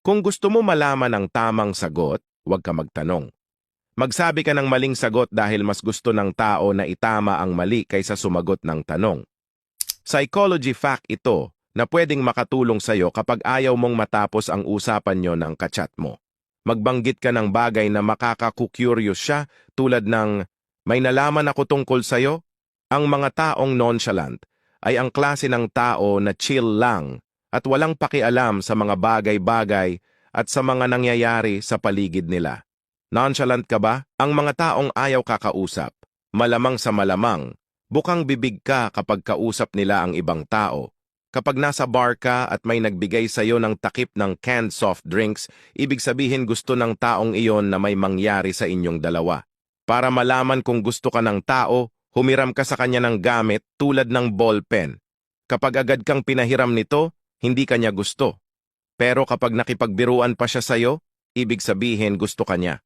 Kung gusto mo malaman ang tamang sagot, huwag ka magtanong. Magsabi ka ng maling sagot dahil mas gusto ng tao na itama ang mali kaysa sumagot ng tanong. Psychology fact ito na pwedeng makatulong sa'yo kapag ayaw mong matapos ang usapan nyo ng kachat mo. Magbanggit ka ng bagay na makakakucurious siya tulad ng, may nalaman ako tungkol sa'yo? Ang mga taong nonchalant ay ang klase ng tao na chill lang at walang pakialam sa mga bagay-bagay at sa mga nangyayari sa paligid nila. Nonchalant ka ba? Ang mga taong ayaw kakausap, malamang sa malamang, bukang bibig ka kapag kausap nila ang ibang tao. Kapag nasa bar ka at may nagbigay sa'yo ng takip ng canned soft drinks, ibig sabihin gusto ng taong iyon na may mangyari sa inyong dalawa. Para malaman kung gusto ka ng tao, humiram ka sa kanya ng gamit tulad ng ballpen. Kapag agad kang pinahiram nito, hindi kanya gusto. Pero kapag nakipagbiruan pa siya sa'yo, ibig sabihin gusto ka niya.